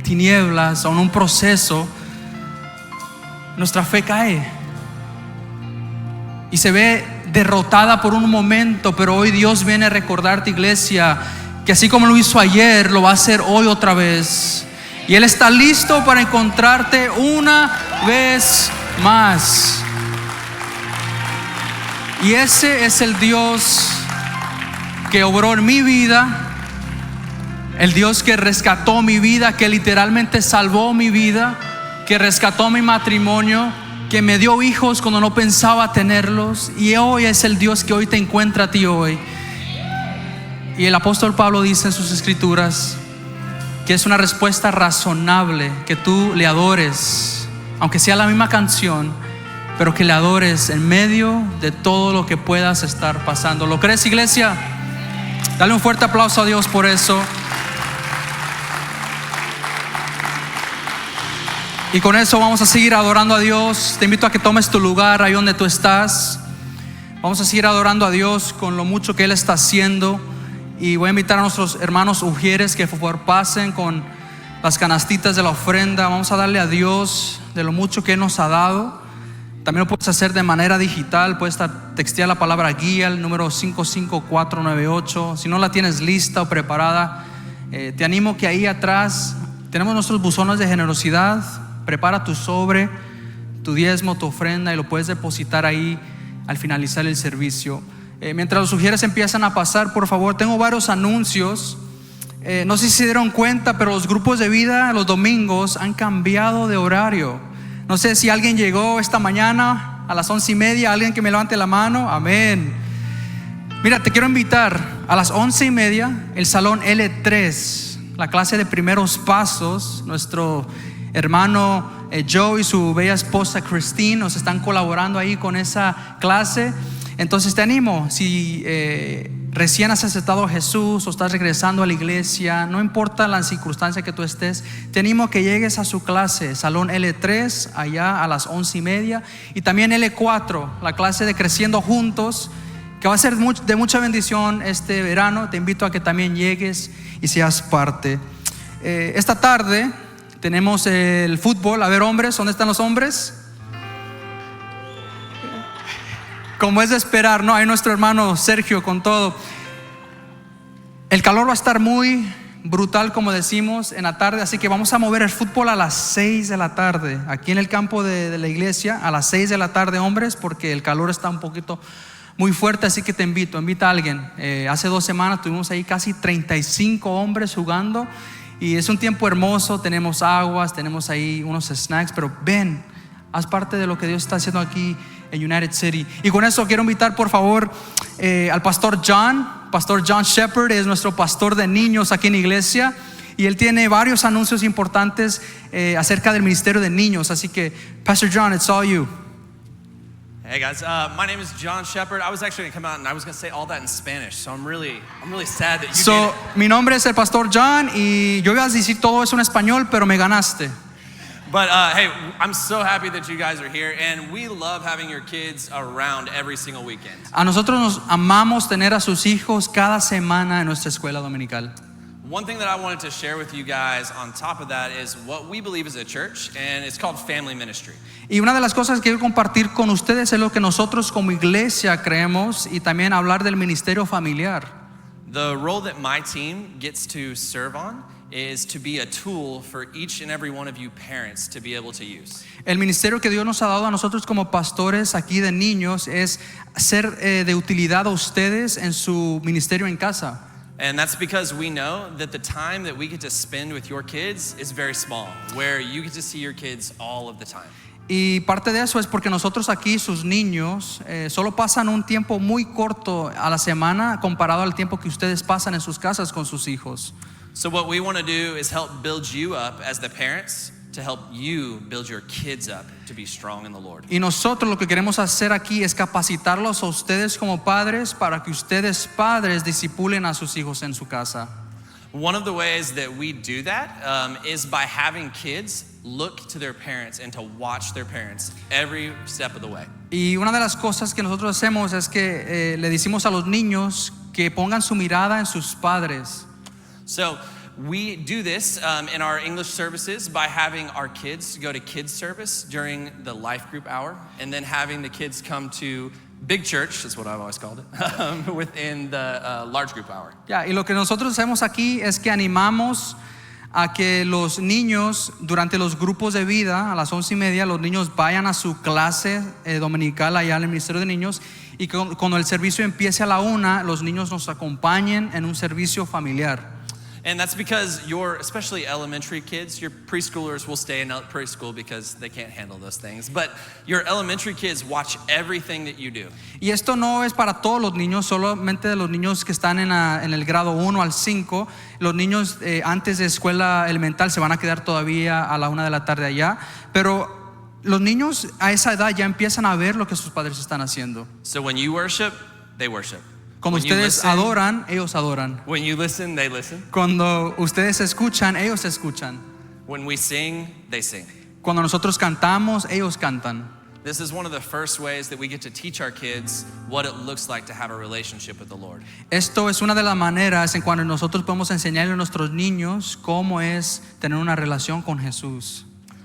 tinieblas o en un proceso, nuestra fe cae y se ve derrotada por un momento. Pero hoy Dios viene a recordarte, iglesia, que así como lo hizo ayer, lo va a hacer hoy otra vez. Y Él está listo para encontrarte una vez más. Y ese es el Dios que obró en mi vida, el Dios que rescató mi vida, que literalmente salvó mi vida, que rescató mi matrimonio, que me dio hijos cuando no pensaba tenerlos. Y hoy es el Dios que hoy te encuentra a ti hoy. Y el apóstol Pablo dice en sus escrituras que es una respuesta razonable que tú le adores, aunque sea la misma canción, pero que le adores en medio de todo lo que puedas estar pasando. ¿Lo crees, iglesia? Dale un fuerte aplauso a Dios por eso. Y con eso vamos a seguir adorando a Dios. Te invito a que tomes tu lugar ahí donde tú estás. Vamos a seguir adorando a Dios con lo mucho que Él está haciendo. Y voy a invitar a nuestros hermanos ujieres que por favor pasen con las canastitas de la ofrenda. Vamos a darle a Dios de lo mucho que Él nos ha dado. También lo puedes hacer de manera digital. Puedes textear la palabra guía, el número 55498. Si no la tienes lista o preparada, te animo que ahí atrás tenemos nuestros buzones de generosidad. Prepara tu sobre, tu diezmo, tu ofrenda, y lo puedes depositar ahí al finalizar el servicio. Mientras los sugieres empiezan a pasar, por favor, tengo varios anuncios. No sé si se dieron cuenta, pero los grupos de vida los domingos han cambiado de horario. No sé si alguien llegó esta mañana a las 11:30, alguien que me levante la mano. Amén. Mira, te quiero invitar a las 11:30, el salón L3, la clase de primeros pasos. Nuestro hermano Joe y su bella esposa Christine nos están colaborando ahí con esa clase. Entonces te animo, si recién has aceptado a Jesús o estás regresando a la iglesia, no importa la circunstancia que tú estés, te animo a que llegues a su clase, salón L3, allá a las 11:30, y también L4, la clase de Creciendo Juntos, que va a ser de mucha bendición este verano. Te invito a que también llegues y seas parte. Esta tarde tenemos el fútbol. A ver, hombres, ¿dónde están los hombres? Como es de esperar, ¿no? Ahí nuestro hermano Sergio con todo. El calor va a estar muy brutal, como decimos, en la tarde. Así que vamos a mover el fútbol a las 6 de la tarde. Aquí en el campo de la iglesia, a las 6 de la tarde, hombres, porque el calor está un poquito muy fuerte. Así que invita a alguien. Hace 2 semanas tuvimos ahí casi 35 hombres jugando. Y es un tiempo hermoso. Tenemos aguas, tenemos ahí unos snacks. Pero ven, haz parte de lo que Dios está haciendo aquí en United City. Y con eso quiero invitar por favor al pastor John Shepherd. Es nuestro pastor de niños aquí en la iglesia, y él tiene varios anuncios importantes acerca del ministerio de niños. Así que Pastor John, it's all you. Hey guys, my name is John Shepherd. I was actually going to come out and I was going to say all that in Spanish, so I'm really sad that you did it. Mi nombre es el pastor John y yo iba a decir todo eso en español, pero me ganaste. But hey, I'm so happy that you guys are here, and we love having your kids around every single weekend. A nosotros nos amamos tener a sus hijos cada semana en nuestra escuela dominical. One thing that I wanted to share with you guys on top of that is what we believe as a church, and it's called family ministry. Y una de las cosas que quiero compartir con ustedes es lo que nosotros como iglesia creemos, y también hablar del ministerio familiar. The role that my team gets to serve on is to be a tool for each and every one of you parents to be able to use. El ministerio que Dios nos ha dado a nosotros como pastores aquí de niños es ser de utilidad a ustedes en su ministerio en casa. And that's because we know that the time that we get to spend with your kids is very small, where you get to see your kids all of the time. Y parte de eso es porque nosotros aquí, sus niños, solo pasan un tiempo muy corto a la semana comparado al tiempo que ustedes pasan en sus casas con sus hijos. So what we want to do is help build you up as the parents, to help you build your kids up to be strong in the Lord. Y nosotros lo que queremos hacer aquí es capacitarlos a ustedes como padres para que ustedes padres discipulen a sus hijos en su casa. One of the ways that we do that is by having kids look to their parents and to watch their parents every step of the way. Y una de las cosas que nosotros hacemos es que le decimos a los niños que pongan su mirada en sus padres. So we do this in our English services by having our kids go to kids service during the life group hour, and then having the kids come to big church, is what I've always called it, within the large group hour. Ya, y lo que nosotros hacemos aquí es que animamos a que los niños durante los grupos de vida a las 11:30 los niños vayan a su clase dominical allá en el Ministerio de Niños, y que cuando el servicio empiece a la 1 los niños nos acompañen en un servicio familiar. And that's because especially elementary kids, your preschoolers will stay in preschool because they can't handle those things. But your elementary kids watch everything that you do. Y esto no es para todos los niños, solamente de los niños que están en el grado 1 al 5. Los niños antes de escuela elemental se van a quedar todavía a la 1 de la tarde allá. Pero los niños a esa edad ya empiezan a ver lo que sus padres están haciendo. So when you worship, they worship. Cuando When you ustedes listen, adoran, ellos adoran. When you listen, they listen. Cuando ustedes escuchan, ellos escuchan. When we sing, they sing. Cuando nosotros cantamos, ellos cantan. This is one of the first ways that we get to teach our kids what it looks like to have a relationship with the Lord. Esto es una de las maneras en cuando nosotros podemos enseñarle a nuestros niños cómo es tener una relación con Jesús.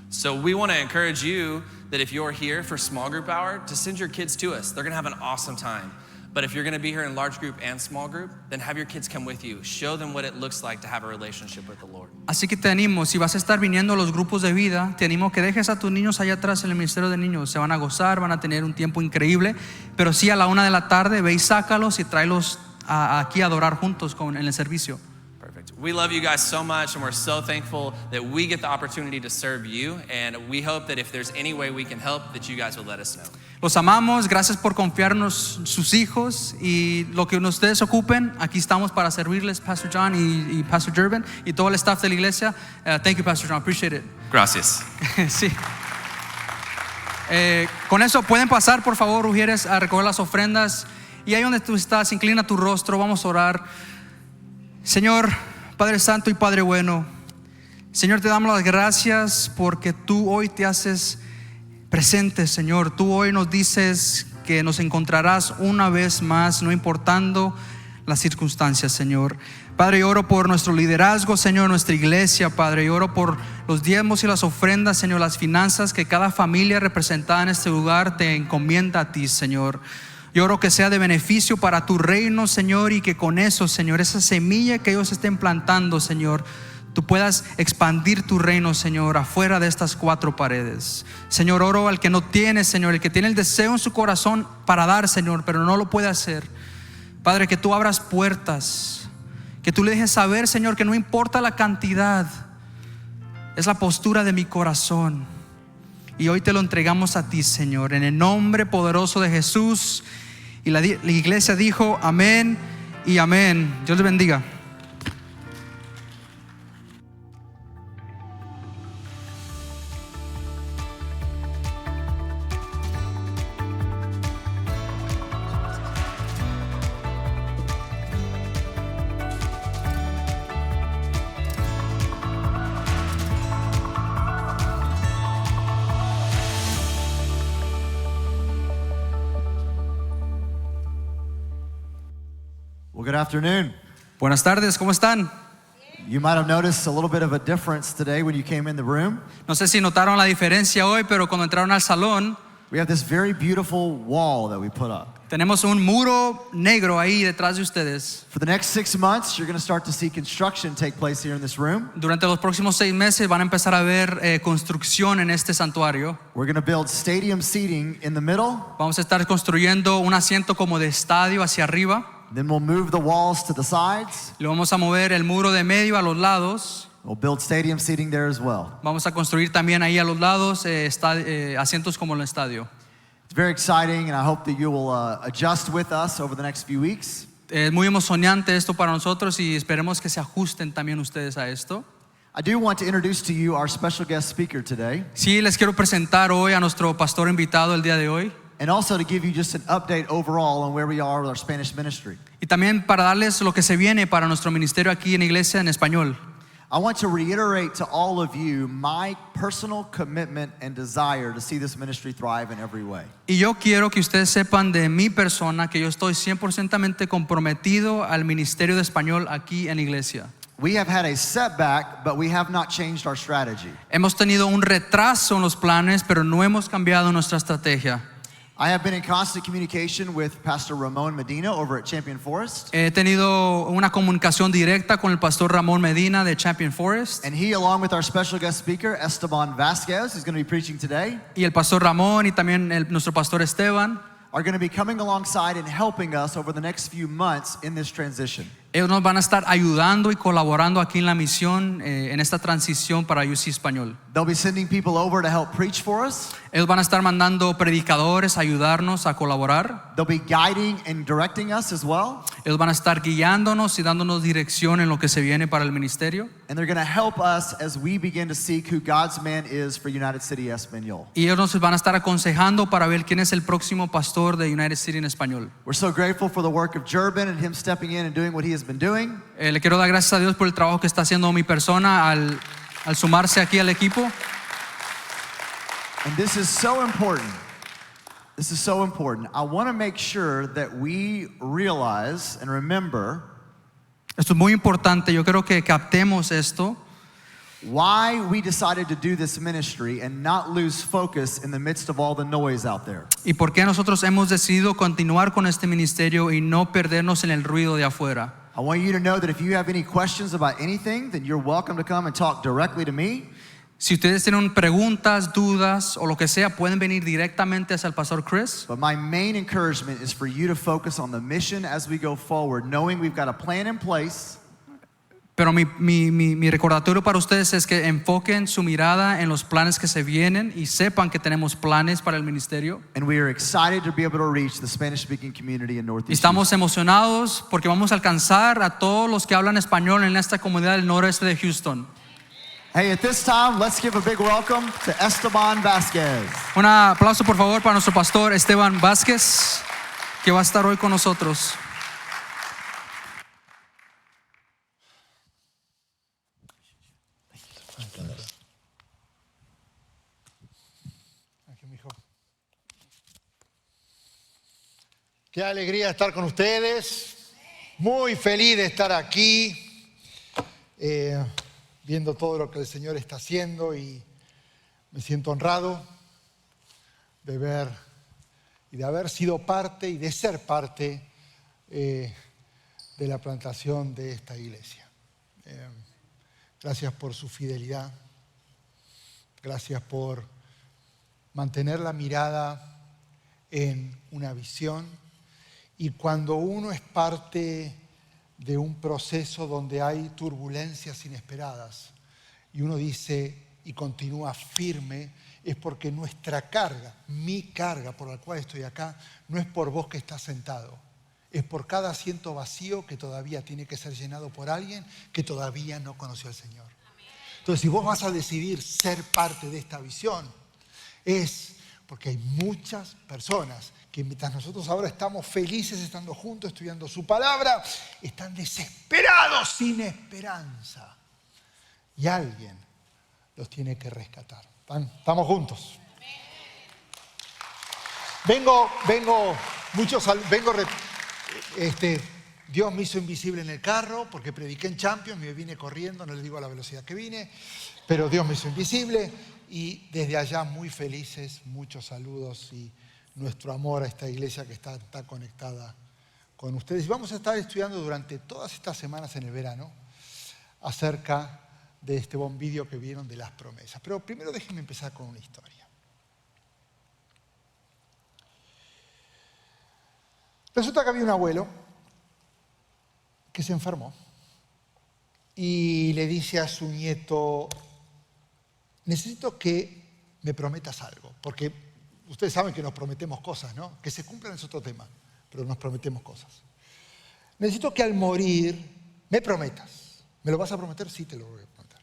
So we want to encourage you that if you're here for small group hour, to send your kids to us. They're going to have an awesome time. But if you're going to be here in large group and small group, then have your kids come with you. Show them what it looks like to have a relationship with the Lord. Así que te animo, si vas a estar viniendo a los grupos de vida, te animo que dejes a tus niños allá atrás en el Ministerio de Niños. Se van a gozar, van a tener un tiempo increíble. Pero sí, a la 1 de la tarde, ve y sácalos y tráelos aquí a adorar juntos en el servicio. Perfect. We love you guys so much, and we're so thankful that we get the opportunity to serve you. And we hope that if there's any way we can help, that you guys will let us know. Los amamos, gracias por confiarnos sus hijos, y lo que ustedes ocupen, aquí estamos para servirles, Pastor John y Pastor Jervin y todo el staff de la iglesia. Thank you, Pastor John, appreciate it. Gracias. Sí. Con eso pueden pasar, por favor, Ujieres, a recoger las ofrendas, y ahí donde tú estás, inclina tu rostro, vamos a orar. Señor, Padre Santo y Padre bueno, Señor, te damos las gracias porque tú hoy te haces presente, Señor. Tú hoy nos dices que nos encontrarás una vez más, no importando las circunstancias, Señor. Padre, yo oro por nuestro liderazgo, Señor, nuestra iglesia, Padre. Yo oro por los diezmos y las ofrendas, Señor, las finanzas que cada familia representada en este lugar te encomienda a ti, Señor. Yo oro que sea de beneficio para tu reino, Señor, y que con eso, Señor, esa semilla que ellos estén plantando, Señor, tú puedas expandir tu reino, Señor, afuera de estas 4 paredes. Señor, oro al que no tiene, Señor, el que tiene el deseo en su corazón para dar, Señor, pero no lo puede hacer. Padre, que tú abras puertas, que tú le dejes saber, Señor, que no importa la cantidad, es la postura de mi corazón. Y hoy te lo entregamos a ti, Señor, en el nombre poderoso de Jesús. Y la iglesia dijo amén y amén. Dios les bendiga. Well, good afternoon. Buenas tardes, ¿cómo están? You might have noticed a little bit of a difference today when you came in the room. No sé si notaron la diferencia hoy, pero cuando entraron al salón, We have this very beautiful wall that we put up. tenemos un muro negro ahí detrás de ustedes. For the next 6 months, you're going to start to see construction take place here in this room. Durante los próximos 6 meses van a empezar a ver construcción en este santuario. We're going to build stadium seating in the middle. Vamos a estar construyendo un asiento como de estadio hacia arriba. Then we'll move the walls to the sides. Le vamos a mover el muro de medio a los lados. We'll build stadium seating there as well. Vamos a construir también ahí a los lados asientos como en el estadio. It's very exciting, and I hope that you will adjust with us over the next few weeks. Es muy emocionante esto para nosotros y esperemos que se ajusten también ustedes a esto. I do want to introduce to you our special guest speaker today, Sí, les quiero presentar hoy a nuestro pastor invitado el día de hoy. and also to give you just an update overall on where we are with our Spanish ministry. Y también para darles lo que se viene para nuestro ministerio aquí en Iglesia en Español. I want to reiterate to all of you my personal commitment and desire to see this ministry thrive in every way. Y yo quiero que ustedes sepan de mi persona que yo estoy 100% comprometido al ministerio de español aquí en Iglesia. We have had a setback, but we have not changed our strategy. Hemos tenido un retraso en los planes, pero no hemos cambiado nuestra estrategia. I have been in constant communication with Pastor Ramon Medina over at Champion Forest. He tenido una comunicación directa con el pastor Ramón Medina de Champion Forest. And he, along with our special guest speaker, Esteban Vasquez, is going to be preaching today, Y el pastor Ramón y también nuestro pastor Esteban, are going to be coming alongside and helping us over the next few months in this transition. ellos nos van a estar ayudando y colaborando aquí en la misión, en esta transición para UC Español. They'll be sending people over to help preach for us. Ellos van a estar mandando predicadores a ayudarnos a colaborar. They'll be guiding and directing us as well. Ellos van a estar guiándonos y dándonos dirección en lo que se viene para el ministerio. And they're going to help us as we begin to seek who God's man is for United City Español. Y ellos nos van a estar aconsejando para ver quién es el próximo pastor de United City en español. We're so grateful for the work of Jerben and him stepping in and doing what he has been doing. Le quiero dar gracias a Dios por el trabajo que está haciendo mi persona al sumarse aquí al equipo. And this is so important. This is so important. I want to make sure that we realize and remember Esto es muy importante. Yo creo que captemos esto. why we decided to do this ministry and not lose focus in the midst of all the noise out there. Y por qué nosotros hemos decidido continuar con este ministerio y no perdernos en el ruido de afuera. I want you to know that if you have any questions about anything, then you're welcome to come and talk directly to me. Si ustedes tienen preguntas, dudas o lo que sea, pueden venir directamente hacia el pastor Chris. But my main encouragement is for you to focus on the mission as we go forward, knowing we've got a plan in place. Pero mi recordatorio para ustedes es que enfoquen su mirada en los planes que se vienen y sepan que tenemos planes para el ministerio. And we are excited to be able to reach the Spanish-speaking community in Y Northeast estamos emocionados porque vamos a alcanzar a todos los que hablan español en esta comunidad del noroeste de Houston. Hey, at this time, let's give a big welcome to Esteban Vasquez. Un aplauso por favor para nuestro pastor Esteban Vázquez, que va a estar hoy con nosotros. Aquí, mijo. Qué alegría estar con ustedes. Muy feliz de estar aquí, viendo todo lo que el Señor está haciendo, y me siento honrado de ver y de haber sido parte y de ser parte de la plantación de esta iglesia. Gracias por su fidelidad. Gracias por mantener la mirada en una visión. Y cuando uno es parte de un proceso donde hay turbulencias inesperadas y uno dice y continúa firme, es porque nuestra carga, mi carga por la cual estoy acá, no es por vos que estás sentado, es por cada asiento vacío que todavía tiene que ser llenado por alguien que todavía no conoció al Señor. Entonces, si vos vas a decidir ser parte de esta visión, es porque hay muchas personas que mientras nosotros ahora estamos felices estando juntos, estudiando su palabra, están desesperados, sin esperanza. Y alguien los tiene que rescatar. Estamos juntos. Dios me hizo invisible en el carro porque prediqué en Champions, me vine corriendo, no les digo a la velocidad que vine, pero Dios me hizo invisible, y desde allá muy felices, muchos saludos y nuestro amor a esta iglesia que está conectada con ustedes. Y vamos a estar estudiando durante todas estas semanas en el verano acerca de este buen vídeo que vieron de las promesas. Pero primero déjenme empezar con una historia. Resulta que había un abuelo que se enfermó y le dice a su nieto: necesito que me prometas algo, porque ustedes saben que nos prometemos cosas, ¿no? Que se cumplan es otro tema, pero nos prometemos cosas. Necesito que al morir me prometas. ¿Me lo vas a prometer? Sí, te lo voy a prometer.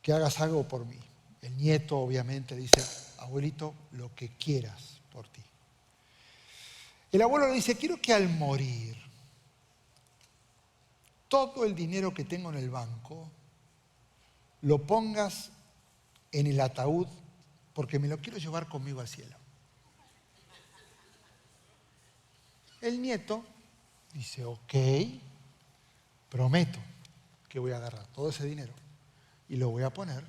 Que hagas algo por mí. El nieto obviamente dice: abuelito, lo que quieras por ti. El abuelo le dice: quiero que al morir todo el dinero que tengo en el banco lo pongas en el ataúd, porque me lo quiero llevar conmigo al cielo. El nieto dice: ok, prometo. que voy a agarrar todo ese dinero y lo voy a poner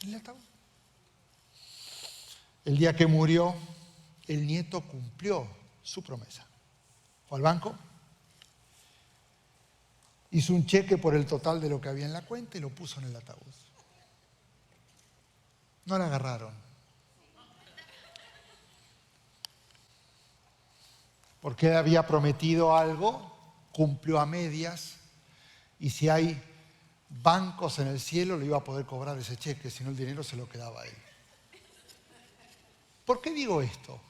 en el ataúd. El día que murió, el nieto cumplió su promesa. Fue al banco, hizo un cheque por el total de lo que había en la cuenta y lo puso en el ataúd. No la agarraron. Porque él había prometido algo, cumplió a medias, y si hay bancos en el cielo, le iba a poder cobrar ese cheque, si no el dinero se lo quedaba a él. ¿Por qué digo esto?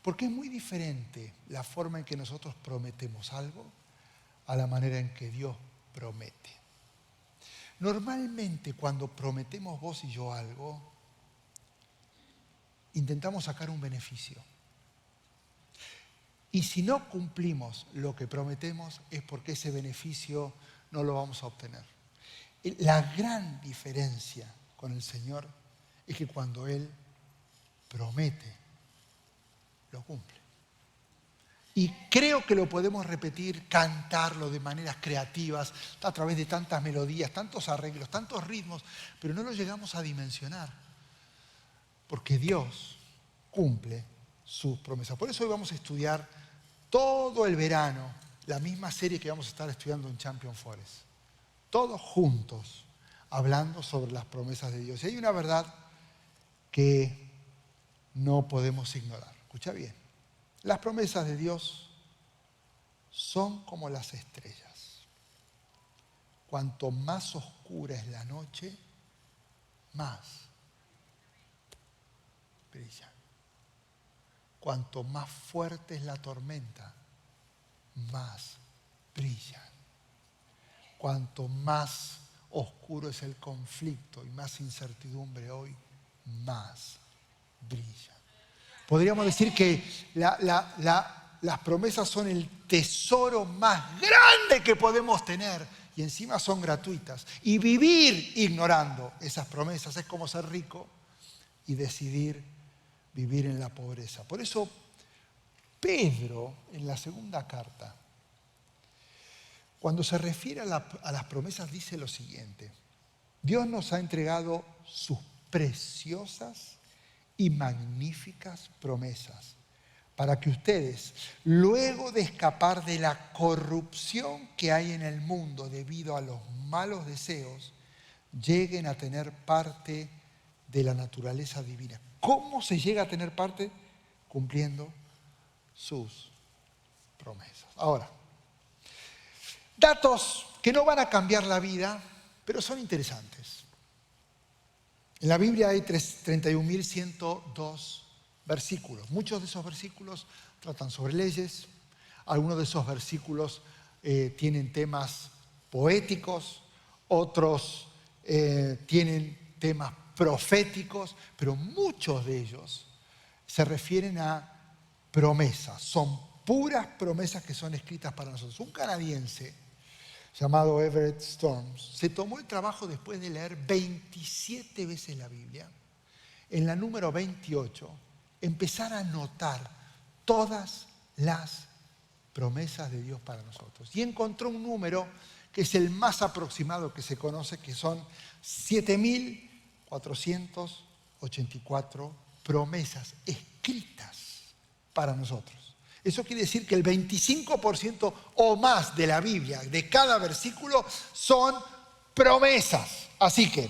Porque es muy diferente la forma en que nosotros prometemos algo a la manera en que Dios promete. Normalmente cuando prometemos vos y yo algo, intentamos sacar un beneficio. Y si no cumplimos lo que prometemos es porque ese beneficio no lo vamos a obtener. La gran diferencia con el Señor es que cuando Él promete, lo cumple. Y creo que lo podemos repetir, cantarlo de maneras creativas, a través de tantas melodías, tantos arreglos, tantos ritmos, pero no lo llegamos a dimensionar, porque Dios cumple sus promesas. Por eso hoy vamos a estudiar todo el verano la misma serie que vamos a estar estudiando en Champion Forest. Todos juntos, hablando sobre las promesas de Dios. Y hay una verdad que no podemos ignorar. Escucha bien. Las promesas de Dios son como las estrellas. Cuanto más oscura es la noche, más brillan. Cuanto más fuerte es la tormenta, más brillan. Cuanto más oscuro es el conflicto y más incertidumbre hoy, más brillan. Podríamos decir que las promesas son el tesoro más grande que podemos tener y encima son gratuitas. Y vivir ignorando esas promesas es como ser rico y decidir vivir en la pobreza. Por eso Pedro, en la segunda carta, cuando se refiere a las promesas, dice lo siguiente: Dios nos ha entregado sus preciosas y magníficas promesas para que ustedes, luego de escapar de la corrupción que hay en el mundo debido a los malos deseos, lleguen a tener parte de la naturaleza divina. ¿Cómo se llega a tener parte? Cumpliendo sus promesas. Ahora, datos que no van a cambiar la vida, pero son interesantes. En la Biblia hay 31.102 versículos. Muchos de esos versículos tratan sobre leyes. Algunos de esos versículos tienen temas poéticos. Otros tienen temas proféticos. Pero muchos de ellos se refieren a promesas. Son puras promesas que son escritas para nosotros. Un canadiense llamado Everett Storms se tomó el trabajo, después de leer 27 veces la Biblia, en la número 28, empezar a anotar todas las promesas de Dios para nosotros. Y encontró un número que es el más aproximado que se conoce, que son 7.484 promesas escritas para nosotros. Eso quiere decir que el 25% o más de la Biblia, de cada versículo, son promesas. Así que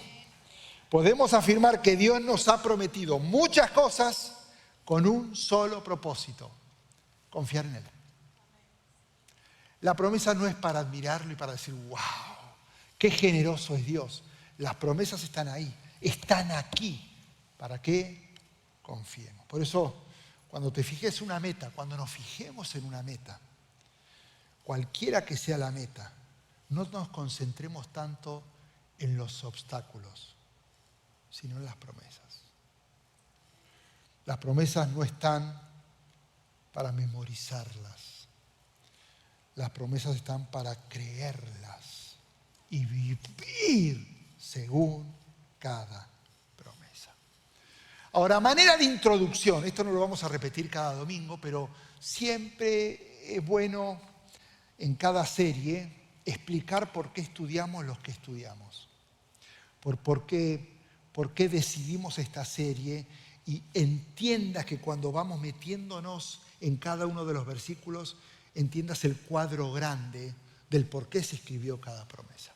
podemos afirmar que Dios nos ha prometido muchas cosas con un solo propósito: confiar en Él. La promesa no es para admirarlo y para decir, wow, qué generoso es Dios. Las promesas están ahí, están aquí, para que confiemos. Por eso, cuando te fijes una meta, cuando nos fijemos en una meta, cualquiera que sea la meta, no nos concentremos tanto en los obstáculos, sino en las promesas. Las promesas no están para memorizarlas. Las promesas están para creerlas y vivir según cada promesa. Ahora, manera de introducción, esto no lo vamos a repetir cada domingo, pero siempre es bueno en cada serie explicar por qué estudiamos los que estudiamos, por qué decidimos esta serie, y entiendas que cuando vamos metiéndonos en cada uno de los versículos, entiendas el cuadro grande del por qué se escribió cada promesa.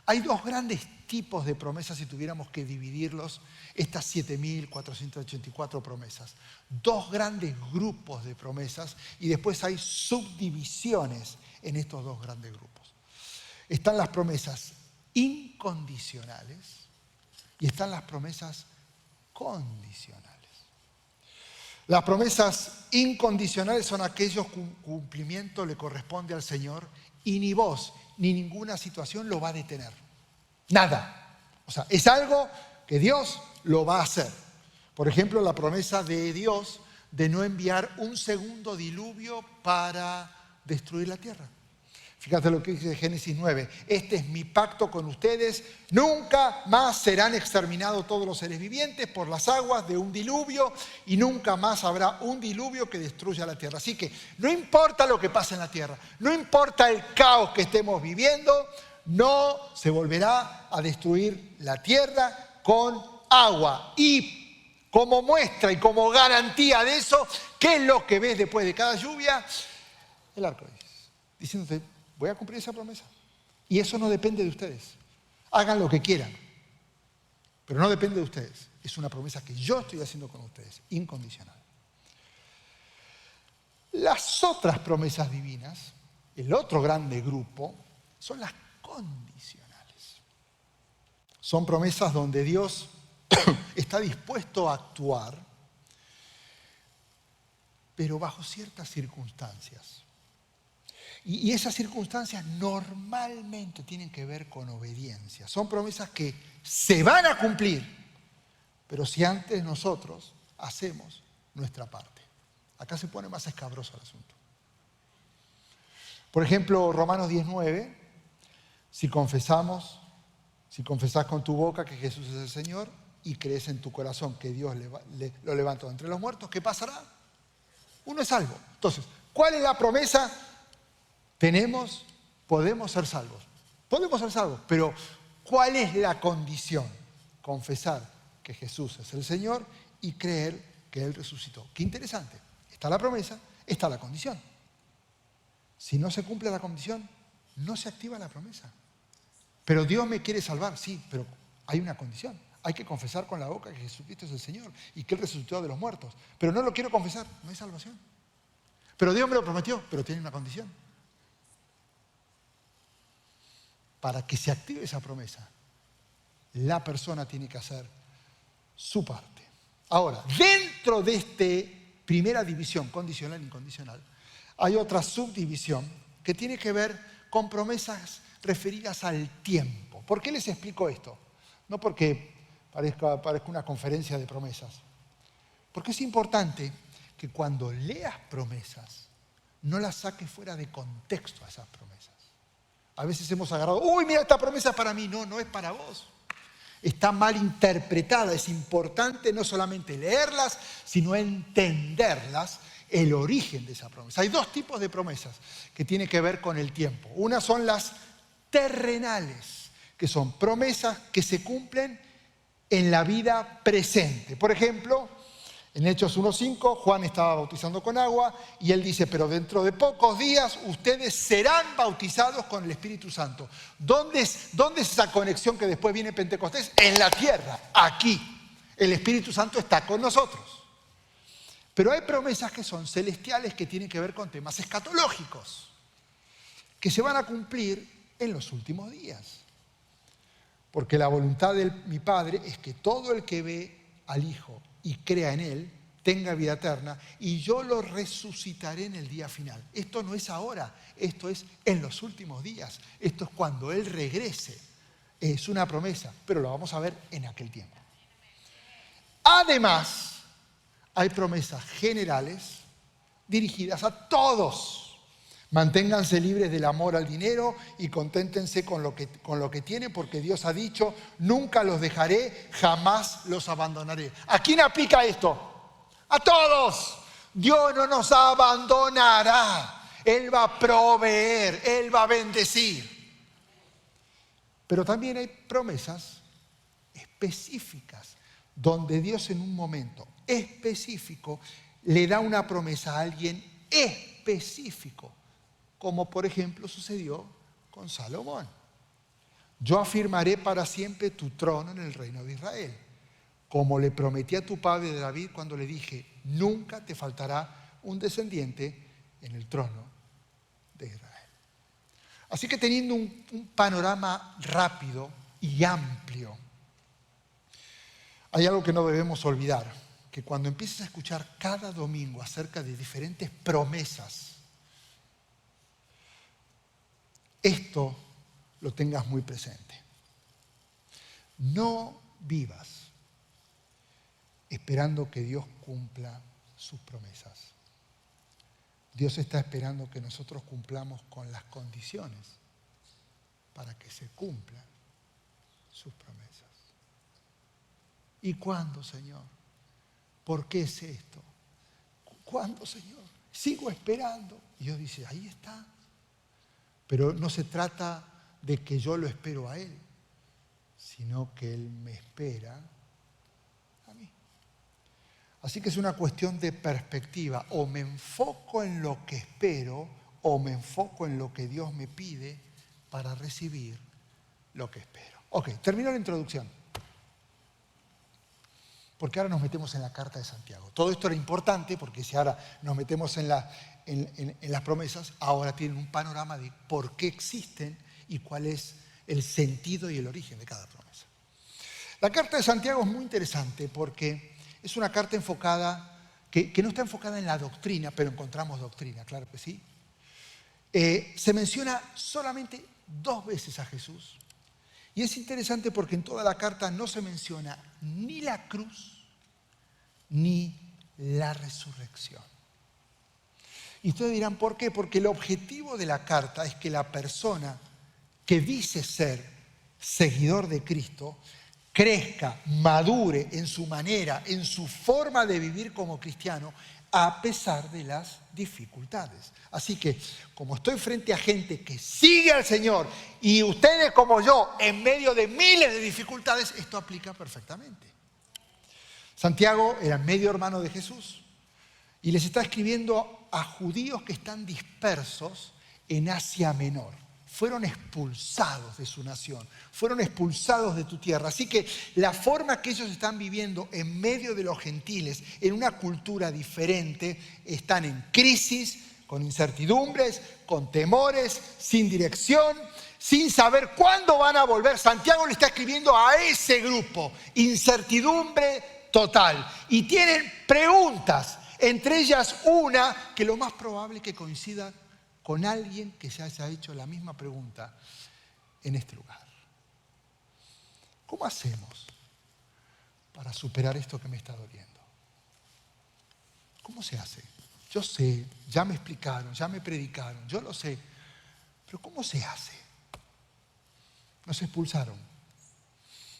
Hay dos grandes tipos de promesas si tuviéramos que dividirlos, estas 7.484 promesas. Dos grandes grupos de promesas y después hay subdivisiones en estos dos grandes grupos. Están las promesas incondicionales y están las promesas condicionales. Las promesas incondicionales son aquellos cuyo cumplimiento le corresponde al Señor y ni vos ni ninguna situación lo va a detener. Nada. O sea, es algo que Dios lo va a hacer. Por ejemplo, la promesa de Dios de no enviar un segundo diluvio para destruir la tierra. Fíjate lo que dice Génesis 9. Este es mi pacto con ustedes. Nunca más serán exterminados todos los seres vivientes por las aguas de un diluvio y nunca más habrá un diluvio que destruya la tierra. Así que no importa lo que pase en la tierra, no importa el caos que estemos viviendo, no se volverá a destruir la tierra con agua. Y como muestra y como garantía de eso, ¿qué es lo que ves después de cada lluvia? El arco iris. Diciéndote, voy a cumplir esa promesa. Y eso no depende de ustedes. Hagan lo que quieran. Pero no depende de ustedes. Es una promesa que yo estoy haciendo con ustedes, incondicional. Las otras promesas divinas, el otro grande grupo, son las condicionales. Son promesas donde Dios está dispuesto a actuar, pero bajo ciertas circunstancias. Y esas circunstancias normalmente tienen que ver con obediencia. Son promesas que se van a cumplir, pero si antes nosotros hacemos nuestra parte. Acá se pone más escabroso el asunto. Por ejemplo, Romanos 10:9, si confesás con tu boca que Jesús es el Señor y crees en tu corazón que Dios lo levantó entre los muertos, ¿qué pasará? Uno es salvo. Entonces, ¿cuál es la promesa? Podemos ser salvos. Podemos ser salvos, pero ¿cuál es la condición? Confesar que Jesús es el Señor y creer que Él resucitó. Qué interesante. Está la promesa, está la condición. Si no se cumple la condición, no se activa la promesa. Pero Dios me quiere salvar, sí, pero hay una condición. Hay que confesar con la boca que Jesucristo es el Señor y que Él resucitó de los muertos. Pero no lo quiero confesar, no hay salvación. Pero Dios me lo prometió, pero tiene una condición. Para que se active esa promesa, la persona tiene que hacer su parte. Ahora, dentro de esta primera división, condicional e incondicional, hay otra subdivisión que tiene que ver con promesas referidas al tiempo. ¿Por qué les explico esto? No porque parezca una conferencia de promesas. Porque es importante que cuando leas promesas, no las saques fuera de contexto a esas promesas. A veces hemos agarrado, uy, mira, esta promesa es para mí. No, no es para vos. Está mal interpretada. Es importante no solamente leerlas, sino entenderlas, el origen de esa promesa. Hay dos tipos de promesas que tienen que ver con el tiempo. Una son las terrenales, que son promesas que se cumplen en la vida presente. Por ejemplo, en Hechos 1:5, Juan estaba bautizando con agua y él dice, pero dentro de pocos días ustedes serán bautizados con el Espíritu Santo. ¿Dónde es esa conexión que después viene Pentecostés? En la tierra, aquí. El Espíritu Santo está con nosotros. Pero hay promesas que son celestiales que tienen que ver con temas escatológicos, que se van a cumplir en los últimos días. Porque la voluntad de mi Padre es que todo el que ve al Hijo y crea en Él, tenga vida eterna, y yo lo resucitaré en el día final. Esto no es ahora, esto es en los últimos días. Esto es cuando Él regrese. Es una promesa, pero lo vamos a ver en aquel tiempo. Además, hay promesas generales dirigidas a todos. Manténganse libres del amor al dinero y conténtense con lo que tienen, porque Dios ha dicho, nunca los dejaré, jamás los abandonaré. ¿A quién aplica esto? A todos. Dios no nos abandonará. Él va a proveer, Él va a bendecir. Pero también hay promesas específicas, donde Dios en un momento específico le da una promesa a alguien específico, como por ejemplo sucedió con Salomón. Yo afirmaré para siempre tu trono en el reino de Israel, como le prometí a tu padre David cuando le dije, nunca te faltará un descendiente en el trono de Israel. Así que teniendo un panorama rápido y amplio, hay algo que no debemos olvidar, que cuando empieces a escuchar cada domingo acerca de diferentes promesas, esto lo tengas muy presente. No vivas esperando que Dios cumpla sus promesas. Dios está esperando que nosotros cumplamos con las condiciones para que se cumplan sus promesas. ¿Y cuándo, Señor? ¿Por qué es esto? ¿Cuándo, Señor? Sigo esperando. Y Dios dice, ahí está. Pero no se trata de que yo lo espero a Él, sino que Él me espera a mí. Así que es una cuestión de perspectiva. O me enfoco en lo que espero, o me enfoco en lo que Dios me pide para recibir lo que espero. Ok, termino la introducción. Porque ahora nos metemos en la carta de Santiago. Todo esto era importante porque si ahora nos metemos en las promesas, ahora tienen un panorama de por qué existen y cuál es el sentido y el origen de cada promesa. La carta de Santiago es muy interesante porque es una carta enfocada, que no está enfocada en la doctrina, pero encontramos doctrina, claro que sí. Se menciona solamente 2 veces a Jesús. Y es interesante porque en toda la carta no se menciona ni la cruz ni la resurrección. Y ustedes dirán, ¿por qué? Porque el objetivo de la carta es que la persona que dice ser seguidor de Cristo crezca, madure en su manera, en su forma de vivir como cristiano, a pesar de las dificultades. Así que, como estoy frente a gente que sigue al Señor y ustedes como yo, en medio de miles de dificultades, esto aplica perfectamente. Santiago era medio hermano de Jesús y les está escribiendo a judíos que están dispersos en Asia Menor. Fueron expulsados de su nación, fueron expulsados de tu tierra. Así que la forma que ellos están viviendo en medio de los gentiles, en una cultura diferente, están en crisis, con incertidumbres, con temores, sin dirección, sin saber cuándo van a volver. Santiago le está escribiendo a ese grupo, incertidumbre total. Y tienen preguntas, entre ellas una que lo más probable es que coincida con alguien que se haya hecho la misma pregunta en este lugar. ¿Cómo hacemos para superar esto que me está doliendo? ¿Cómo se hace? Yo sé, ya me explicaron, ya me predicaron, yo lo sé, pero ¿cómo se hace? Nos expulsaron,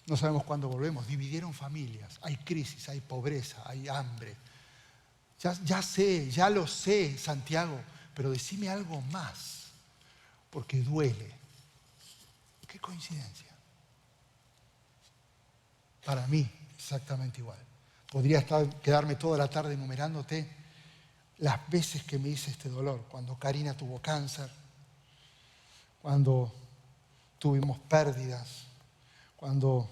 no sabemos cuándo volvemos, dividieron familias, hay crisis, hay pobreza, hay hambre. Ya sé, ya lo sé, Santiago, pero decime algo más, porque duele. Qué coincidencia. Para mí, exactamente igual. Podría quedarme toda la tarde enumerándote las veces que me hice este dolor. Cuando Karina tuvo cáncer, cuando tuvimos pérdidas, cuando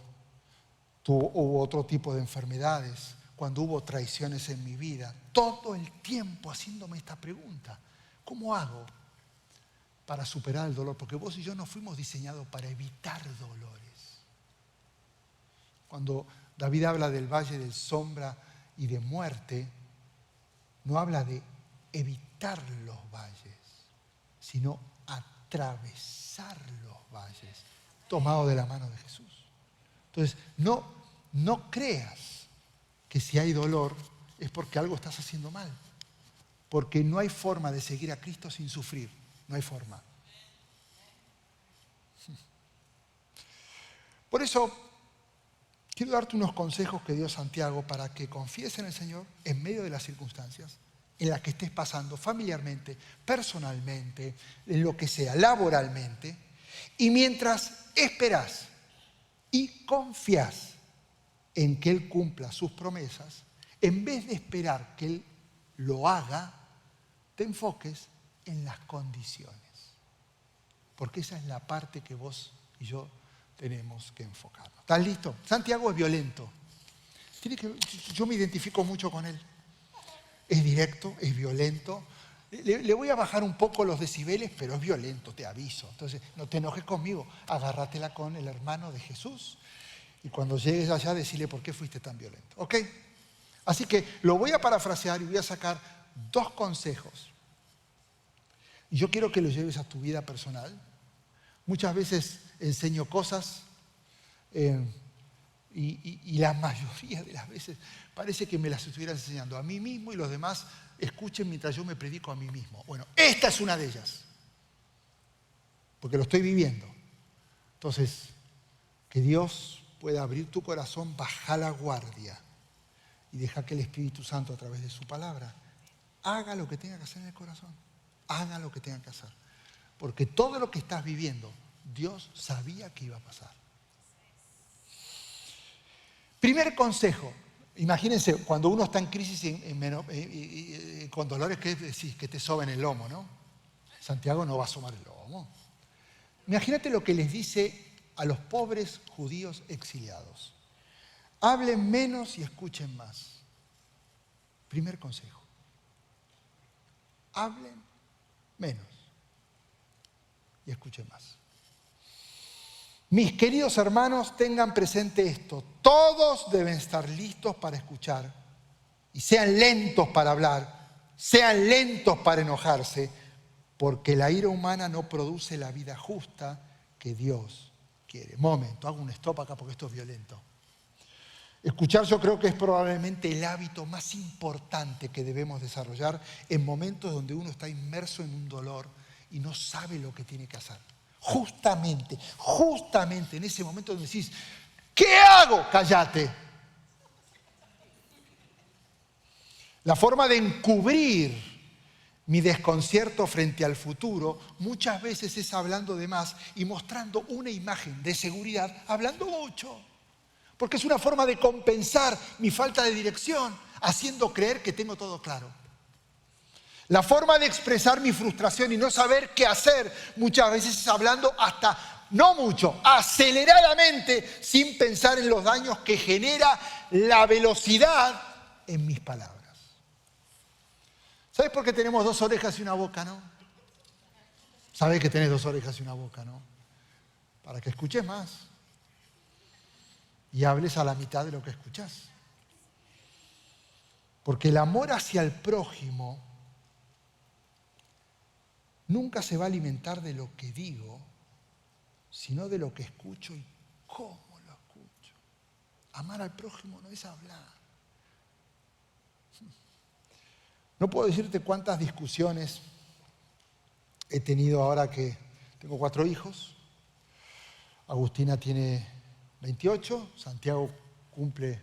hubo otro tipo de enfermedades, cuando hubo traiciones en mi vida. Todo el tiempo haciéndome esta pregunta. ¿Cómo hago para superar el dolor? Porque vos y yo no fuimos diseñados para evitar dolores. Cuando David habla del valle de sombra y de muerte, no habla de evitar los valles, sino atravesar los valles, tomado de la mano de Jesús. Entonces, no creas que si hay dolor es porque algo estás haciendo mal. Porque no hay forma de seguir a Cristo sin sufrir. No hay forma. Por eso, quiero darte unos consejos que dio Santiago para que confíes en el Señor en medio de las circunstancias en las que estés pasando familiarmente, personalmente, en lo que sea, laboralmente, Y mientras esperás y confías en que Él cumpla sus promesas, en vez de esperar que Él lo haga, te enfoques en las condiciones. Porque esa es la parte que vos y yo tenemos que enfocarnos. ¿Estás listo? Santiago es violento. Yo me identifico mucho con él. Es directo, es violento. Le voy a bajar un poco los decibeles, pero es violento, te aviso. Entonces, no te enojes conmigo. Agárratela con el hermano de Jesús. Y cuando llegues allá, decirle por qué fuiste tan violento. ¿Ok? Así que lo voy a parafrasear y voy a sacar 2 consejos. Y yo quiero que los lleves a tu vida personal. Muchas veces enseño cosas y la mayoría de las veces parece que me las estuviera enseñando a mí mismo y los demás escuchen mientras yo me predico a mí mismo. Bueno, esta es una de ellas, porque lo estoy viviendo. Entonces, que Dios pueda abrir tu corazón, baja la guardia y deja que el Espíritu Santo a través de su palabra haga lo que tenga que hacer en el corazón. Haga lo que tenga que hacer. Porque todo lo que estás viviendo, Dios sabía que iba a pasar. Primer consejo. Imagínense, cuando uno está en crisis con dolores, ¿qué decís? Que te soben el lomo, ¿no? Santiago no va a asomar el lomo. Imagínate lo que les dice a los pobres judíos exiliados. Hablen menos y escuchen más. Primer consejo. Hablen menos y escuchen más. Mis queridos hermanos, tengan presente esto. Todos deben estar listos para escuchar y sean lentos para hablar, sean lentos para enojarse, porque la ira humana no produce la vida justa que Dios quiere. Momento, hago un stop acá porque esto es violento. Escuchar yo creo que es probablemente el hábito más importante que debemos desarrollar en momentos donde uno está inmerso en un dolor y no sabe lo que tiene que hacer. Justamente en ese momento donde decís, ¿qué hago? Cállate. La forma de encubrir mi desconcierto frente al futuro muchas veces es hablando de más y mostrando una imagen de seguridad, hablando mucho. Porque es una forma de compensar mi falta de dirección, haciendo creer que tengo todo claro. La forma de expresar mi frustración y no saber qué hacer muchas veces es hablando hasta, no mucho, aceleradamente, sin pensar en los daños que genera la velocidad en mis palabras. ¿Sabes por qué tenemos 2 orejas y una boca, no? ¿Sabes que tenés 2 orejas y una boca, no? Para que escuches más y hables a la mitad de lo que escuchás. Porque el amor hacia el prójimo nunca se va a alimentar de lo que digo, sino de lo que escucho y cómo lo escucho. Amar al prójimo no es hablar. No puedo decirte cuántas discusiones he tenido ahora que tengo 4 hijos. Agustina tiene 28, Santiago cumple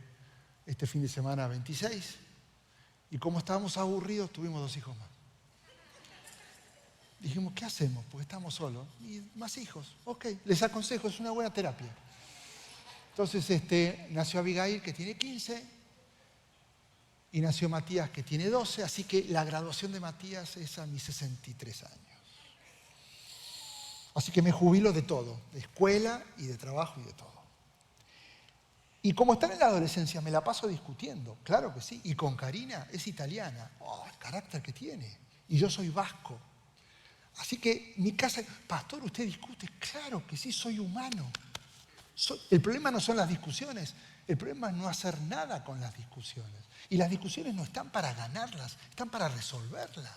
este fin de semana 26. Y como estábamos aburridos, tuvimos 2 hijos más. Dijimos, ¿qué hacemos? Porque estamos solos. Y más hijos. Ok, les aconsejo, es una buena terapia. Entonces nació Abigail, que tiene 15, y nació Matías, que tiene 12, así que la graduación de Matías es a mis 63 años. Así que me jubilo de todo, de escuela y de trabajo y de todo. Y como están en la adolescencia, me la paso discutiendo, claro que sí. Y con Karina, es italiana, el carácter que tiene. Y yo soy vasco. Así que mi casa, pastor, ¿usted discute? Claro que sí, soy humano. El problema no son las discusiones, el problema es no hacer nada con las discusiones. Y las discusiones no están para ganarlas, están para resolverlas.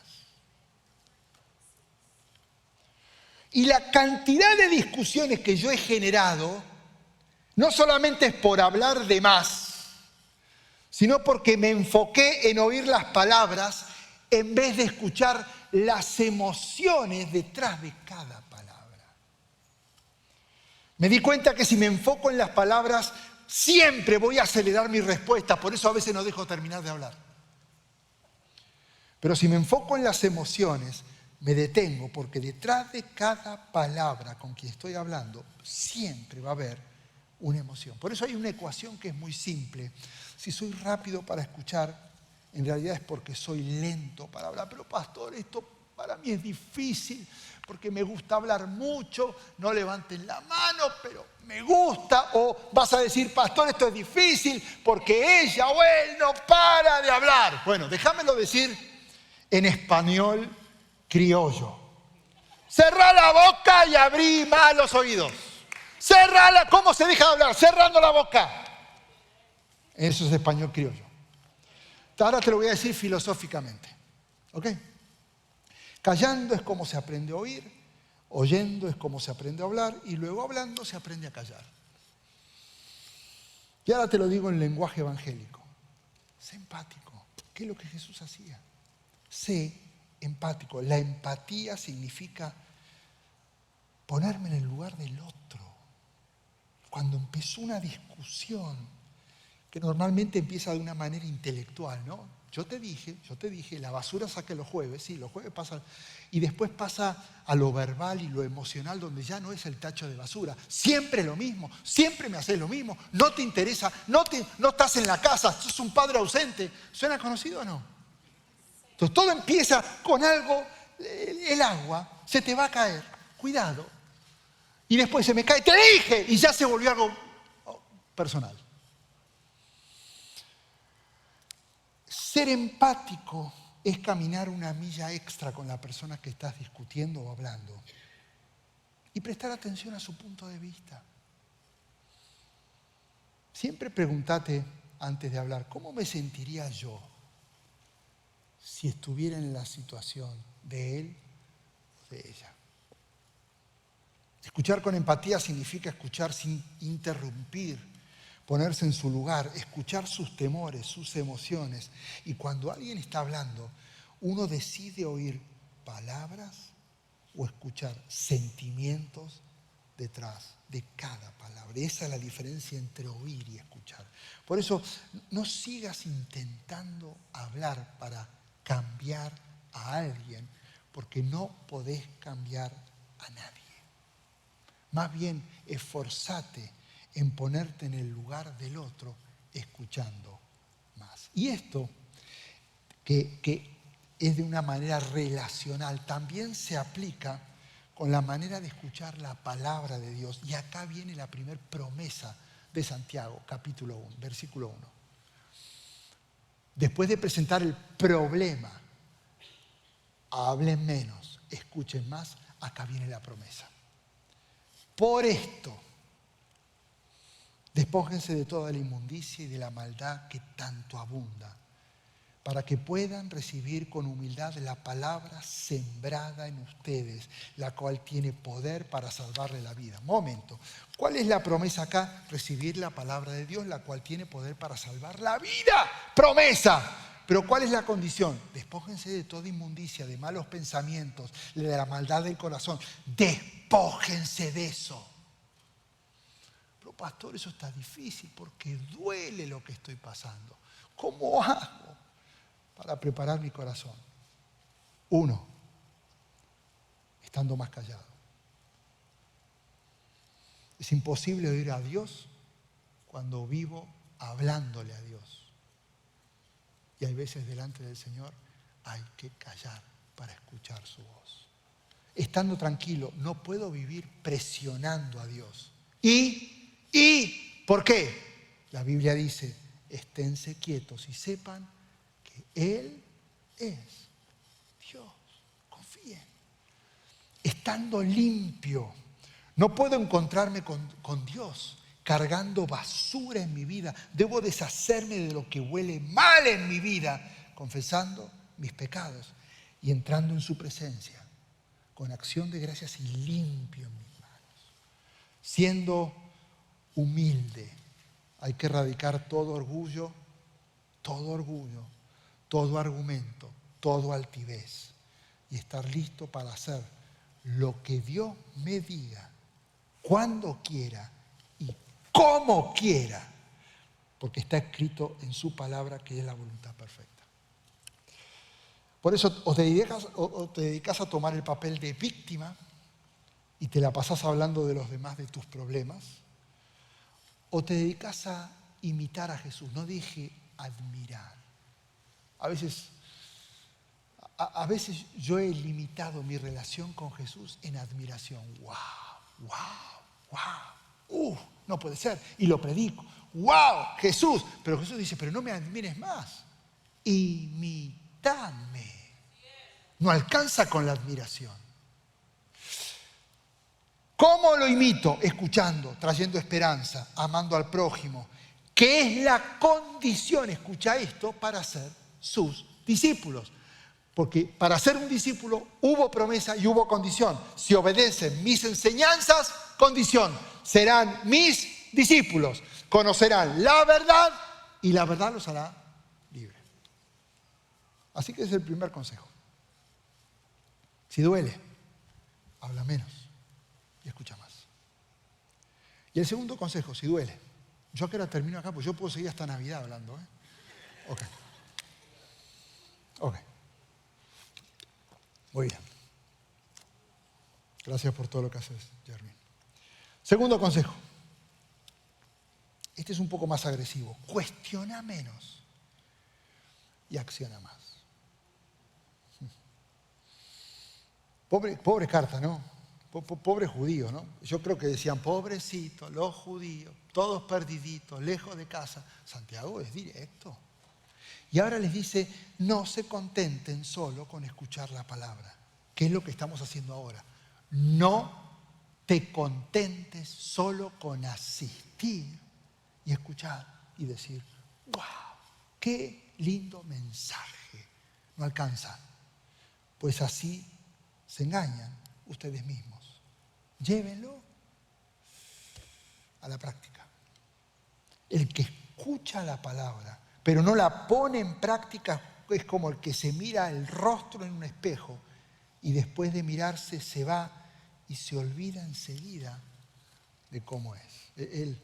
Y la cantidad de discusiones que yo he generado no solamente es por hablar de más, sino porque me enfoqué en oír las palabras en vez de escuchar las emociones detrás de cada palabra. Me di cuenta que si me enfoco en las palabras, siempre voy a acelerar mi respuesta, por eso a veces no dejo terminar de hablar. Pero si me enfoco en las emociones, me detengo porque detrás de cada palabra con quien estoy hablando siempre va a haber una emoción. Por eso hay una ecuación que es muy simple. Si soy rápido para escuchar, en realidad es porque soy lento para hablar. Pero pastor, esto para mí es difícil porque me gusta hablar mucho. No levanten la mano, pero me gusta. O vas a decir, pastor, esto es difícil porque ella o él no para de hablar. Bueno, déjamelo decir en español criollo. Cerrá la boca y abrí más los oídos. Cerrala. ¿Cómo se deja de hablar? Cerrando la boca. Eso es español criollo. Ahora te lo voy a decir filosóficamente. ¿Ok? Callando es como se aprende a oír, oyendo es como se aprende a hablar y luego hablando se aprende a callar. Y ahora te lo digo en lenguaje evangélico. Sé empático. ¿Qué es lo que Jesús hacía? Sé empático. La empatía significa ponerme en el lugar del otro. Cuando empezó una discusión, que normalmente empieza de una manera intelectual, ¿no? Yo te dije, la basura saque los jueves, sí, los jueves pasa, y después pasa a lo verbal y lo emocional, donde ya no es el tacho de basura. Siempre lo mismo, siempre me haces lo mismo, no te interesa, no estás en la casa, sos un padre ausente. ¿Suena conocido o no? Entonces todo empieza con algo, el agua se te va a caer, cuidado. Y después se me cae, te dije, y ya se volvió algo personal. Ser empático es caminar una milla extra con la persona que estás discutiendo o hablando y prestar atención a su punto de vista. Siempre pregúntate antes de hablar, ¿cómo me sentiría yo si estuviera en la situación de él o de ella? Escuchar con empatía significa escuchar sin interrumpir, ponerse en su lugar, escuchar sus temores, sus emociones. Y cuando alguien está hablando, uno decide oír palabras o escuchar sentimientos detrás de cada palabra. Esa es la diferencia entre oír y escuchar. Por eso, no sigas intentando hablar para cambiar a alguien, porque no podés cambiar a nadie. Más bien, esforzate en ponerte en el lugar del otro, escuchando más. Y esto, que es de una manera relacional, también se aplica con la manera de escuchar la palabra de Dios. Y acá viene la primera promesa de Santiago, capítulo 1, versículo 1. Después de presentar el problema, hablen menos, escuchen más, acá viene la promesa. Por esto, despójense de toda la inmundicia y de la maldad que tanto abunda, para que puedan recibir con humildad la palabra sembrada en ustedes, la cual tiene poder para salvarle la vida. Momento, ¿cuál es la promesa acá? Recibir la palabra de Dios, la cual tiene poder para salvar la vida. ¡Promesa! Pero ¿cuál es la condición? Despójense de toda inmundicia, de malos pensamientos, de la maldad del corazón. Despójense de eso. Pero pastor, eso está difícil porque duele lo que estoy pasando. ¿Cómo hago para preparar mi corazón? 1, estando más callado. Es imposible oír a Dios cuando vivo hablándole a Dios. Y hay veces delante del Señor hay que callar para escuchar su voz. Estando tranquilo, no puedo vivir presionando a Dios. ¿Y por qué? La Biblia dice, esténse quietos y sepan que Él es Dios. Confíen. Estando limpio, no puedo encontrarme con Dios cargando basura en mi vida. Debo deshacerme de lo que huele mal en mi vida, confesando mis pecados y entrando en su presencia con acción de gracias y limpio en mis manos. Siendo humilde, hay que erradicar todo orgullo, todo argumento, todo altivez y estar listo para hacer lo que Dios me diga, cuando quiera y como quiera, porque está escrito en su palabra que es la voluntad perfecta. Por eso o te dedicas a tomar el papel de víctima y te la pasás hablando de los demás, de tus problemas, o te dedicas a imitar a Jesús. No dije admirar. A veces yo he limitado mi relación con Jesús en admiración. ¡Wow! ¡Wow! ¡Wow! No puede ser. Y lo predico. ¡Wow! Jesús. Pero Jesús dice, pero no me admires más. Imitadme. No alcanza con la admiración. ¿Cómo lo imito? Escuchando, trayendo esperanza, amando al prójimo. ¿Qué es la condición? Escucha esto, para ser sus discípulos. Porque para ser un discípulo hubo promesa y hubo condición. Si obedecen mis enseñanzas, condición, serán mis discípulos. Conocerán la verdad y la verdad los hará libres. Así que ese es el primer consejo. Si duele, habla menos y escucha más. Y el segundo consejo, si duele. Yo que ahora termino acá, pues yo puedo seguir hasta Navidad hablando. Ok. Muy bien. Gracias por todo lo que haces, Jermin. Segundo consejo. Este es un poco más agresivo. Cuestiona menos y acciona más. Pobre carta, ¿no? Pobre judío, ¿no? Yo creo que decían, pobrecitos, los judíos, todos perdiditos, lejos de casa. Santiago es directo. Y ahora les dice, no se contenten solo con escuchar la palabra. ¿Qué es lo que estamos haciendo ahora? No te contentes solo con asistir y escuchar y decir, wow, qué lindo mensaje. No alcanza. Pues así se engañan ustedes mismos. Llévenlo a la práctica. El que escucha la palabra, pero no la pone en práctica, es como el que se mira el rostro en un espejo y después de mirarse se va y se olvida enseguida de cómo es.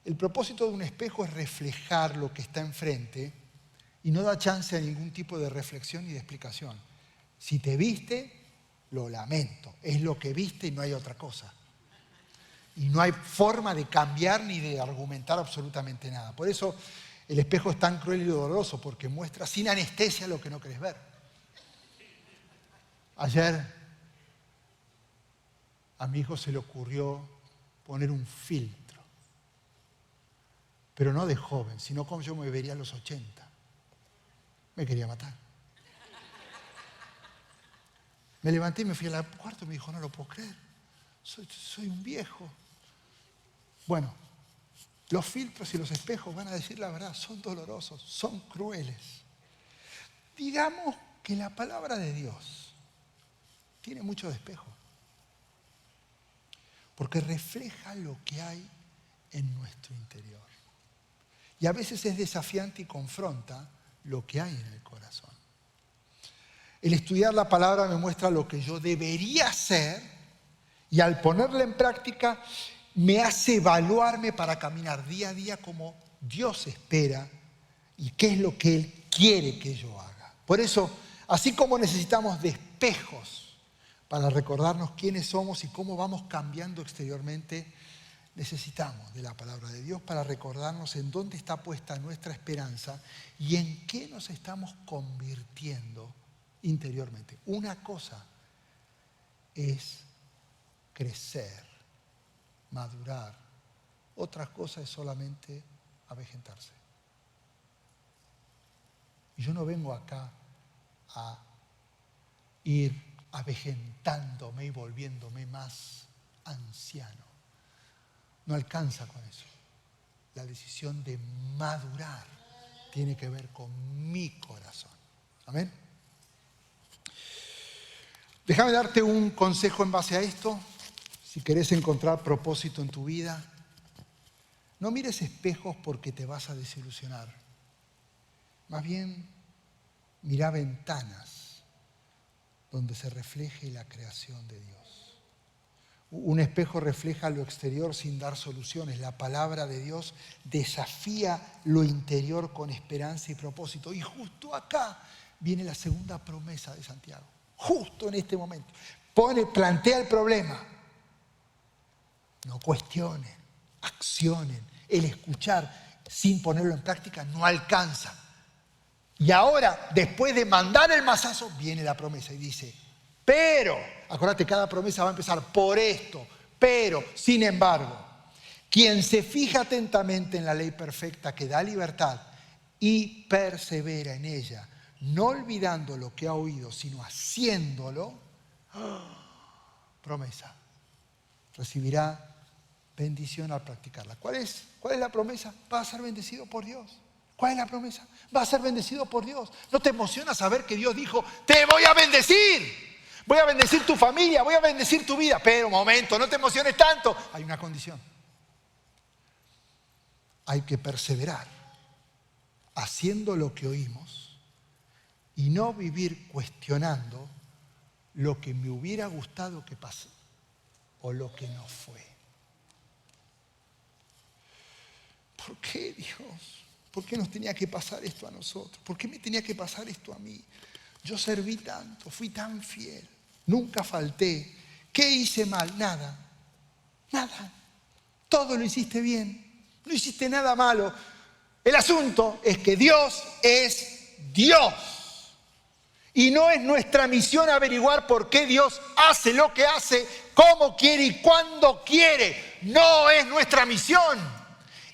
El propósito de un espejo es reflejar lo que está enfrente y no da chance a ningún tipo de reflexión y de explicación. Si te viste, lo lamento, es lo que viste y no hay otra cosa. Y no hay forma de cambiar ni de argumentar absolutamente nada. Por eso el espejo es tan cruel y doloroso, porque muestra sin anestesia lo que no querés ver. Ayer a mi hijo se le ocurrió poner un filtro, pero no de joven, sino como yo me vería a los 80. Me quería matar. Me levanté y me fui al cuarto y me dijo, no lo puedo creer, soy un viejo. Bueno, los filtros y los espejos van a decir la verdad, son dolorosos, son crueles. Digamos que la palabra de Dios tiene mucho de espejo, porque refleja lo que hay en nuestro interior. Y a veces es desafiante y confronta lo que hay en el corazón. El estudiar la palabra me muestra lo que yo debería hacer y al ponerla en práctica me hace evaluarme para caminar día a día como Dios espera y qué es lo que Él quiere que yo haga. Por eso, así como necesitamos de espejos para recordarnos quiénes somos y cómo vamos cambiando exteriormente, necesitamos de la palabra de Dios para recordarnos en dónde está puesta nuestra esperanza y en qué nos estamos convirtiendo interiormente. Una cosa es crecer, madurar. Otra cosa es solamente avejentarse. Y yo no vengo acá a ir avejentándome y volviéndome más anciano. No alcanza con eso. La decisión de madurar tiene que ver con mi corazón. Amén. Déjame darte un consejo en base a esto. Si querés encontrar propósito en tu vida, no mires espejos porque te vas a desilusionar. Más bien, mira ventanas donde se refleje la creación de Dios. Un espejo refleja lo exterior sin dar soluciones. La palabra de Dios desafía lo interior con esperanza y propósito. Y justo acá viene la segunda promesa de Santiago. Justo en este momento. Plantea el problema. No cuestionen, accionen. El escuchar sin ponerlo en práctica no alcanza. Y ahora, después de mandar el mazazo, viene la promesa y dice, pero, acuérdate, cada promesa va a empezar por esto, pero, sin embargo, quien se fija atentamente en la ley perfecta que da libertad y persevera en ella, no olvidando lo que ha oído, sino haciéndolo, promesa, recibirá bendición al practicarla. ¿Cuál es la promesa? Vas a ser bendecido por Dios. ¿Cuál es la promesa? Vas a ser bendecido por Dios. ¿No te emociona saber que Dios dijo, te voy a bendecir? Voy a bendecir tu familia, voy a bendecir tu vida. Pero un momento, no te emociones tanto. Hay una condición. Hay que perseverar haciendo lo que oímos y no vivir cuestionando lo que me hubiera gustado que pase o lo que no fue. ¿Por qué, Dios? ¿Por qué nos tenía que pasar esto a nosotros? ¿Por qué me tenía que pasar esto a mí? Yo serví tanto, fui tan fiel, nunca falté. ¿Qué hice mal? Nada. Nada. Todo lo hiciste bien. No hiciste nada malo. El asunto es que Dios es Dios. Y no es nuestra misión averiguar por qué Dios hace lo que hace, cómo quiere y cuándo quiere. No es nuestra misión.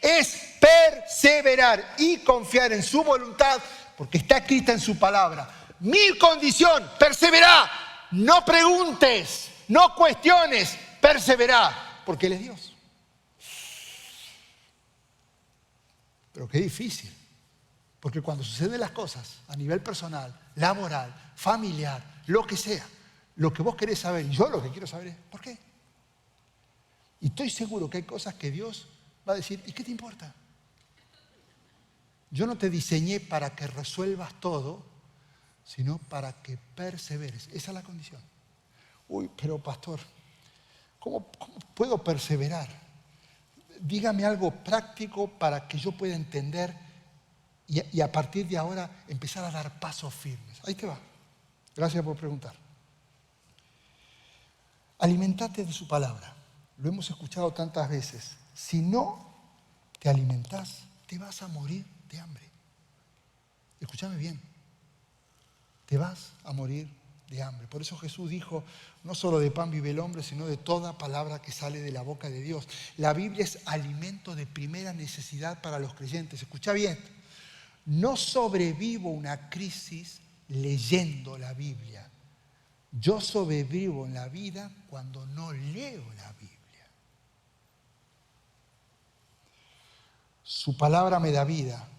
Es perseverar y confiar en su voluntad, porque está escrita en su palabra. Mi condición, persevera. No preguntes, no cuestiones, persevera, porque Él es Dios. Pero qué difícil, porque cuando suceden las cosas a nivel personal, laboral, familiar, lo que sea, lo que vos querés saber, y yo lo que quiero saber es, ¿por qué? Y estoy seguro que hay cosas que Dios va a decir, ¿y qué te importa? Yo no te diseñé para que resuelvas todo, sino para que perseveres. Esa es la condición. Uy, pero pastor, ¿cómo puedo perseverar? Dígame algo práctico para que yo pueda entender y a partir de ahora empezar a dar pasos firmes. Ahí te va. Gracias por preguntar. Alimentate de su palabra. Lo hemos escuchado tantas veces. Si no te alimentás, te vas a morir de hambre. Escúchame bien. Te vas a morir de hambre. Por eso Jesús dijo, no solo de pan vive el hombre, sino de toda palabra que sale de la boca de Dios. La Biblia es alimento de primera necesidad para los creyentes. Escucha bien. No sobrevivo una crisis leyendo la Biblia. Yo sobrevivo en la vida cuando no leo la Biblia. Su palabra me da vida.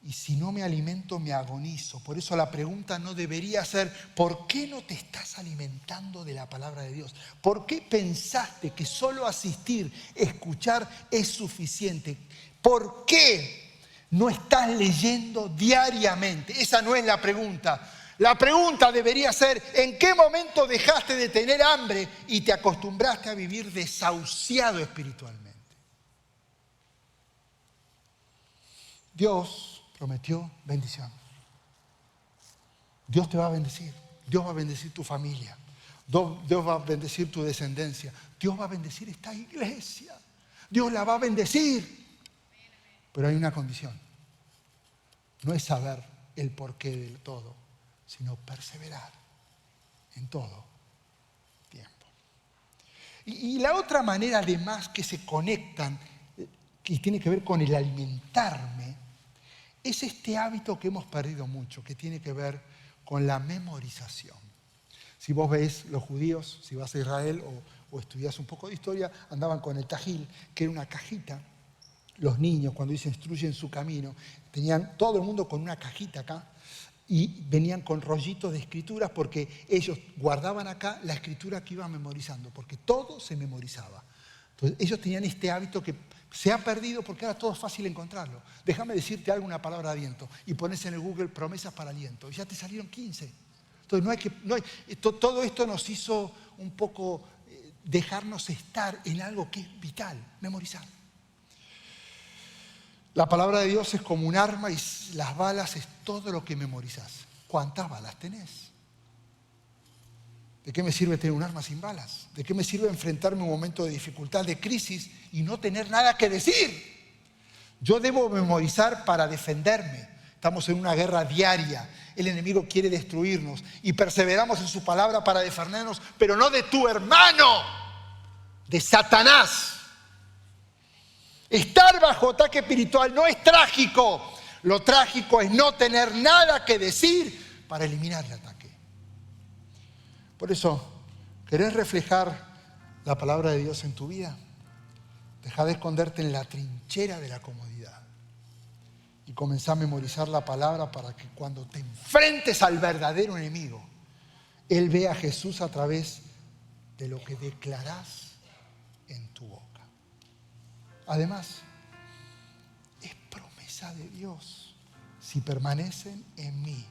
Y si no me alimento, me agonizo. Por eso la pregunta no debería ser, ¿por qué no te estás alimentando de la palabra de Dios? ¿Por qué pensaste que solo asistir, escuchar es suficiente? ¿Por qué no estás leyendo diariamente? Esa no es la pregunta. La pregunta debería ser, ¿en qué momento dejaste de tener hambre y te acostumbraste a vivir desahuciado espiritualmente? Dios prometió bendición. Dios te va a bendecir. Dios va a bendecir tu familia. Dios va a bendecir tu descendencia. Dios va a bendecir esta iglesia. Dios la va a bendecir. Pero hay una condición. No es saber el porqué del todo, sino perseverar en todo tiempo. Y la otra manera, además, que se conectan, que tiene que ver con el alimentarme, es este hábito que hemos perdido mucho, que tiene que ver con la memorización. Si vos ves los judíos, si vas a Israel o estudias un poco de historia, andaban con el tajil, que era una cajita. Los niños, cuando dicen instruyen su camino, tenían todo el mundo con una cajita acá y venían con rollitos de escrituras porque ellos guardaban acá la escritura que iban memorizando, porque todo se memorizaba. Entonces ellos tenían este hábito que se ha perdido porque ahora todo es fácil encontrarlo. Déjame decirte algo, una palabra de aliento. Y pones en el Google promesas para aliento. Y ya te salieron 15. Entonces todo esto nos hizo un poco dejarnos estar en algo que es vital, memorizar. La palabra de Dios es como un arma y las balas es todo lo que memorizas. ¿cuántas balas tenés? ¿De qué me sirve tener un arma sin balas? ¿De qué me sirve enfrentarme a un momento de dificultad, de crisis y no tener nada que decir? Yo debo memorizar para defenderme. Estamos en una guerra diaria. El enemigo quiere destruirnos y perseveramos en su palabra para defendernos, pero no de tu hermano, de Satanás. Estar bajo ataque espiritual no es trágico. Lo trágico es no tener nada que decir para eliminar el ataque. Por eso, ¿querés reflejar la palabra de Dios en tu vida? Deja de esconderte en la trinchera de la comodidad y comenzá a memorizar la palabra para que cuando te enfrentes al verdadero enemigo, Él vea a Jesús a través de lo que declarás en tu boca. Además, es promesa de Dios. Si permanecen en mí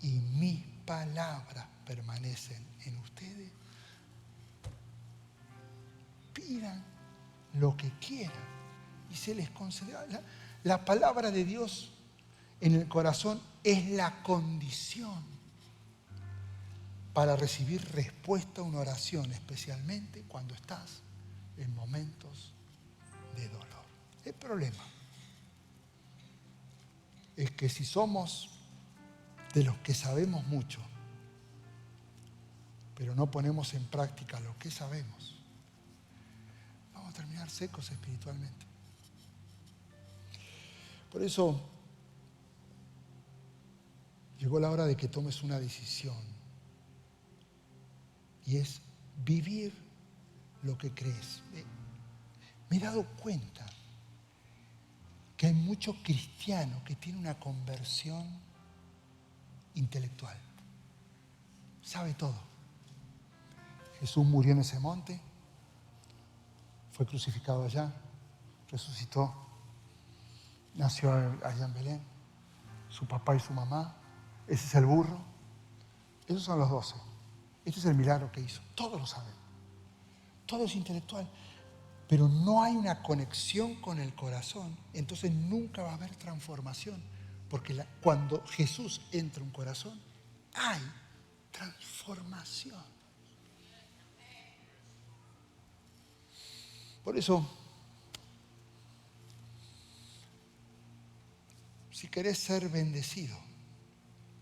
y mis palabras permanecen en ustedes, pidan lo que quieran y se les concederá. La palabra de Dios en el corazón es la condición para recibir respuesta a una oración, especialmente cuando estás en momentos de dolor. El problema es que si somos de los que sabemos mucho, pero no ponemos en práctica lo que sabemos, vamos a terminar secos espiritualmente. Por eso llegó la hora de que tomes una decisión y es vivir lo que crees. Me he dado cuenta que hay muchos cristianos que tienen una conversión intelectual. Sabe todo. Jesús murió en ese monte, fue crucificado allá, resucitó, nació allá en Belén, su papá y su mamá, ese es el burro, esos son los 12. Este es el milagro que hizo, todos lo saben, todo es intelectual, pero no hay una conexión con el corazón, entonces nunca va a haber transformación, porque cuando Jesús entra en un corazón, hay transformación. Por eso, si querés ser bendecido,